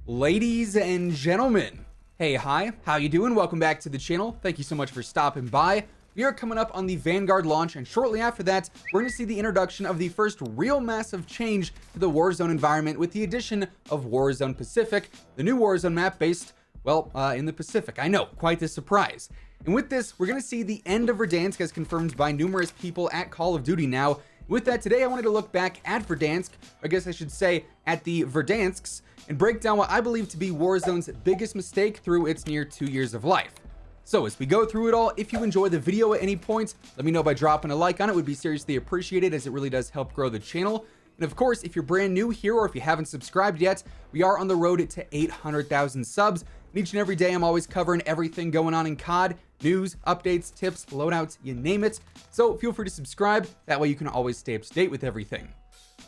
Ladies and gentlemen, hey, hi, how you doing? Welcome back to the channel. Thank you so much for stopping by. We are coming up on the Vanguard launch, and shortly after that, we're going to see the introduction of the first real massive change to the Warzone environment with the addition of Warzone Pacific, the new Warzone map based, well, in the Pacific. I know, quite the surprise. And with this, we're going to see the end of Verdansk as confirmed by numerous people at Call of Duty now. With that, today I wanted to look back at Verdansk, I guess I should say at the Verdansks, and break down what I believe to be Warzone's biggest mistake through its near 2 years of life. So as we go through it all, if you enjoy the video at any point, let me know by dropping a like on it. Would be seriously appreciated, as it really does help grow the channel. And of course, if you're brand new here or if you haven't subscribed yet, we are on the road to 800,000 subs. And each and every day, I'm always covering everything going on in COD, news, updates, tips, loadouts, you name it. So feel free to subscribe. That way you can always stay up to date with everything.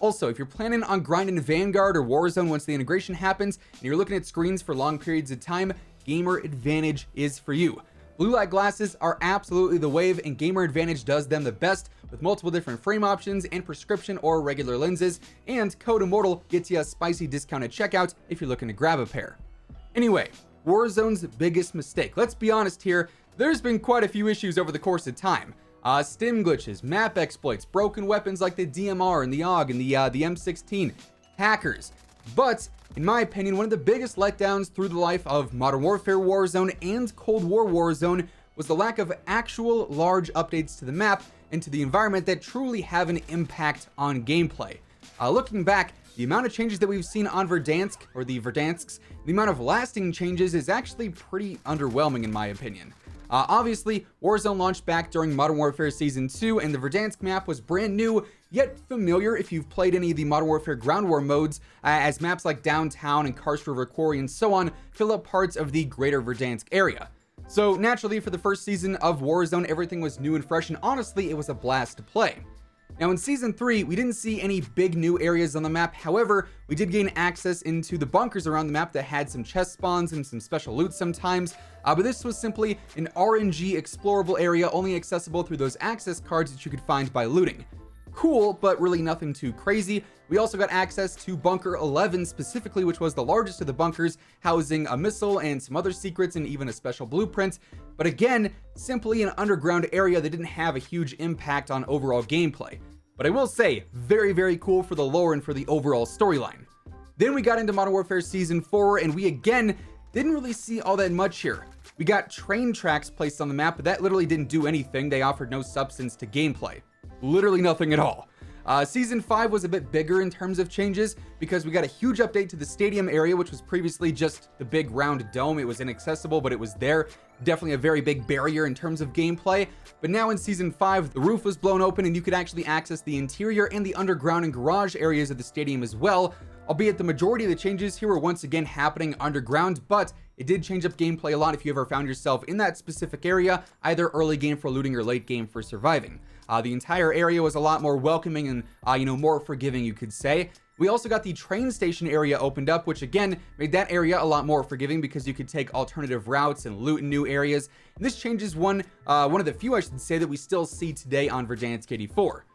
Also, if you're planning on grinding Vanguard or Warzone once the integration happens, and you're looking at screens for long periods of time, Gamer Advantage is for you. Blue light glasses are absolutely the wave, and Gamer Advantage does them the best with multiple different frame options and prescription or regular lenses, and Code WARZONE gets you a spicy discount at checkout if you're looking to grab a pair. Anyway, Warzone's biggest mistake. Let's be honest here, there's been quite a few issues over the course of time. Stim glitches, map exploits, broken weapons like the DMR and the AUG and the M16, hackers. But in my opinion, one of the biggest letdowns through the life of Modern Warfare Warzone and Cold War Warzone was the lack of actual large updates to the map and to the environment that truly have an impact on gameplay. Looking back, the amount of changes that we've seen on Verdansk, or the Verdansks, the amount of lasting changes is actually pretty underwhelming in my opinion. Obviously, Warzone launched back during Modern Warfare Season 2, and the Verdansk map was brand new, yet familiar if you've played any of the Modern Warfare Ground War modes, as maps like Downtown and Karst River Quarry and so on fill up parts of the greater Verdansk area. So naturally, for the first season of Warzone, everything was new and fresh, and honestly, it was a blast to play. Now in Season 3, we didn't see any big new areas on the map. However, we did gain access into the bunkers around the map that had some chest spawns and some special loot sometimes. But this was simply an RNG explorable area only accessible through those access cards that you could find by looting. Cool, but really nothing too crazy. We also got access to Bunker 11 specifically, which was the largest of the bunkers, housing a missile and some other secrets and even a special blueprint. But again, simply an underground area that didn't have a huge impact on overall gameplay. But I will say, very, very cool for the lore and for the overall storyline. Then we got into Modern Warfare Season 4, and we again didn't really see all that much here. We got train tracks placed on the map, but that literally didn't do anything. They offered no substance to gameplay. Literally nothing at all. Season 5 was a bit bigger in terms of changes because we got a huge update to the stadium area, which was previously just the big round dome. It was inaccessible, but it was there. Definitely a very big barrier in terms of gameplay. But now in Season 5, the roof was blown open and you could actually access the interior and the underground and garage areas of the stadium as well. Albeit the majority of the changes here were once again happening underground, but it did change up gameplay a lot if you ever found yourself in that specific area, either early game for looting or late game for surviving. The entire area was a lot more welcoming and, more forgiving, you could say. We also got the train station area opened up, which again made that area a lot more forgiving because you could take alternative routes and loot in new areas. And this changes one of the few, I should say, that we still see today on Verdansk 84.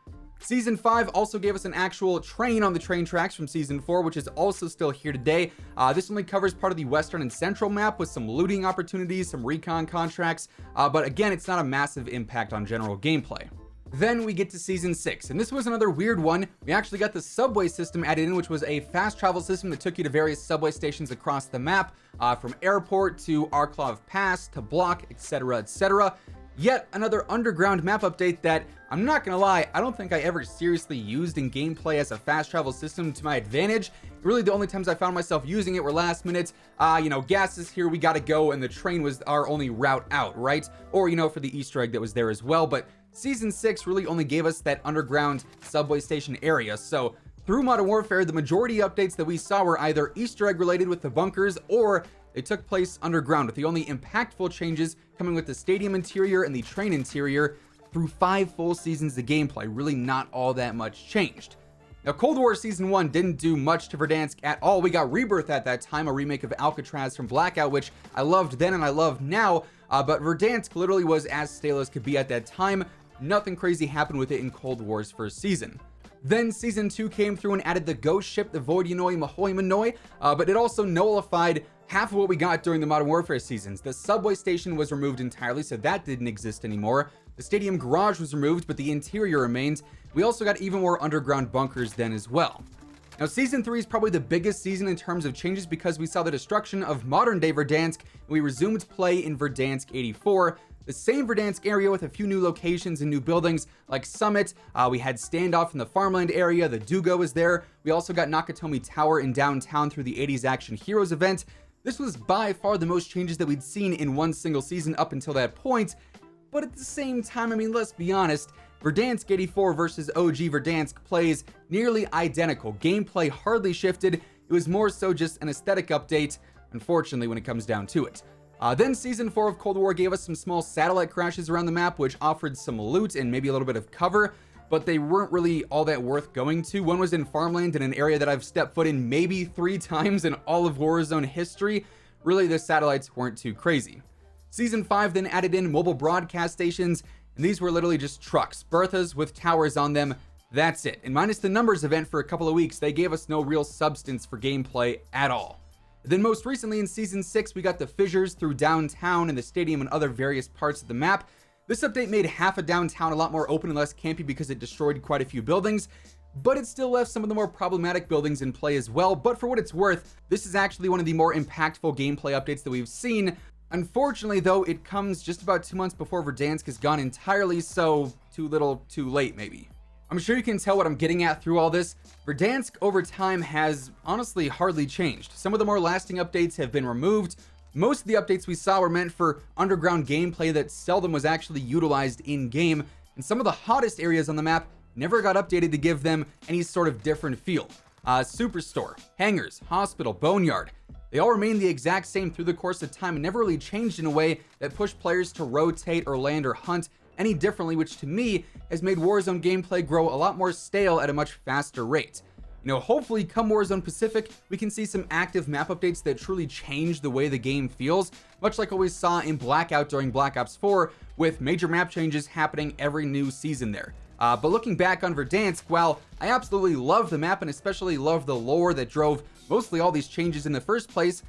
Season 5 also gave us an actual train on the train tracks from Season 4, which is also still here today. This only covers part of the western and central map with some looting opportunities, some recon contracts, but again, it's not a massive impact on general gameplay. Then we get to Season 6, and this was another weird one. We actually got the subway system added in, which was a fast travel system that took you to various subway stations across the map, from Airport to Arklov Pass to Block, etc., etc. Yet another underground map update that, I'm not gonna lie, I don't think I ever seriously used in gameplay as a fast travel system to my advantage. Really, the only times I found myself using it were last minute. Gas is here, we gotta go, and the train was our only route out, right? Or, for the Easter egg that was there as well. But Season 6 really only gave us that underground subway station area. So through Modern Warfare, the majority updates that we saw were either Easter egg related with the bunkers, or they took place underground, with the only impactful changes coming with the stadium interior and the train interior. Through 5 full seasons of gameplay, really not all that much changed. Now, Cold War Season 1 didn't do much to Verdansk at all. We got Rebirth at that time, a remake of Alcatraz from Blackout, which I loved then and I love now, but Verdansk literally was as stale as could be at that time. Nothing crazy happened with it in Cold War's first season. Then Season 2 came through and added the ghost ship, the Voidyanoi Mahoimanoi, but it also nullified half of what we got during the Modern Warfare seasons. The subway station was removed entirely, so that didn't exist anymore. The stadium garage was removed, but the interior remained. We also got even more underground bunkers then as well. Now, Season 3 is probably the biggest season in terms of changes because we saw the destruction of modern-day Verdansk, and we resumed play in Verdansk 84. The same Verdansk area with a few new locations and new buildings like Summit. We had Standoff in the farmland area. The Dugo was there. We also got Nakatomi Tower in downtown through the 80s Action Heroes event. This was by far the most changes that we'd seen in one single season up until that point. But at the same time, I mean, let's be honest, Verdansk 84 versus OG Verdansk plays nearly identical. Gameplay hardly shifted. It was more so just an aesthetic update, unfortunately, when it comes down to it. Then Season 4 of Cold War gave us some small satellite crashes around the map, which offered some loot and maybe a little bit of cover, but they weren't really all that worth going to. One was in farmland in an area that I've stepped foot in maybe 3 times in all of Warzone history. Really, the satellites weren't too crazy. Season 5 then added in mobile broadcast stations, and these were literally just trucks, Berthas with towers on them. That's it. And minus the numbers event for a couple of weeks, they gave us no real substance for gameplay at all. Then most recently in Season 6, we got the fissures through downtown and the stadium and other various parts of the map. This update made half of downtown a lot more open and less campy because it destroyed quite a few buildings, but it still left some of the more problematic buildings in play as well. But for what it's worth, this is actually one of the more impactful gameplay updates that we've seen. Unfortunately, though, it comes just about 2 months before Verdansk is gone entirely, so too little, too late, maybe. I'm sure you can tell what I'm getting at through all this. Verdansk over time has honestly hardly changed. Some of the more lasting updates have been removed. Most of the updates we saw were meant for underground gameplay that seldom was actually utilized in-game, and some of the hottest areas on the map never got updated to give them any sort of different feel. Superstore, hangars, hospital, boneyard. They all remained the exact same through the course of time and never really changed in a way that pushed players to rotate or land or hunt any differently, which to me has made Warzone gameplay grow a lot more stale at a much faster rate. You know, hopefully come Warzone Pacific, we can see some active map updates that truly change the way the game feels, much like what we saw in Blackout during Black Ops 4, with major map changes happening every new season there. But looking back on Verdansk, while I absolutely love the map and especially love the lore that drove mostly all these changes in the first place,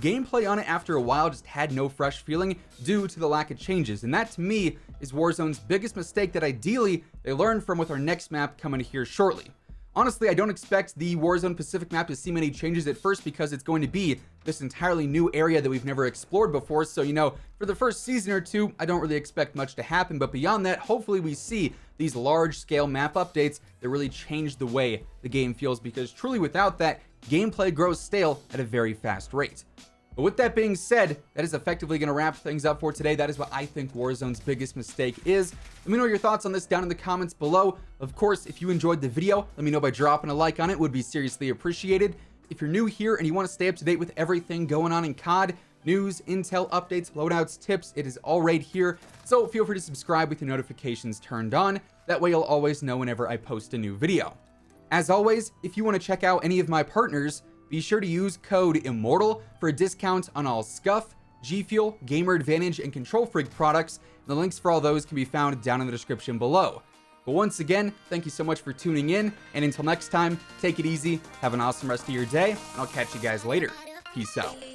gameplay on it after a while just had no fresh feeling due to the lack of changes. And that to me is Warzone's biggest mistake that ideally they learn from with our next map coming here shortly. Honestly, I don't expect the Warzone Pacific map to see many changes at first because it's going to be this entirely new area that we've never explored before. So, you know, for the first season or two, I don't really expect much to happen. But beyond that, hopefully we see these large-scale map updates that really change the way the game feels, because truly without that, gameplay grows stale at a very fast rate. But with that being said, that is effectively going to wrap things up for today. That is what I think Warzone's biggest mistake is. Let me know your thoughts on this down in the comments below. Of course, if you enjoyed the video, let me know by dropping a like on it. It would be seriously appreciated. If you're new here and you want to stay up to date with everything going on in COD, news, intel, updates, loadouts, tips, it is all right here. So feel free to subscribe with your notifications turned on. That way you'll always know whenever I post a new video. As always, if you want to check out any of my partners, be sure to use code WhosImmortal for a discount on all Scuff, G Fuel, Gamer Advantage, and Control Freak products. The links for all those can be found down in the description below. But once again, thank you so much for tuning in, and until next time, take it easy, have an awesome rest of your day, and I'll catch you guys later. Peace out.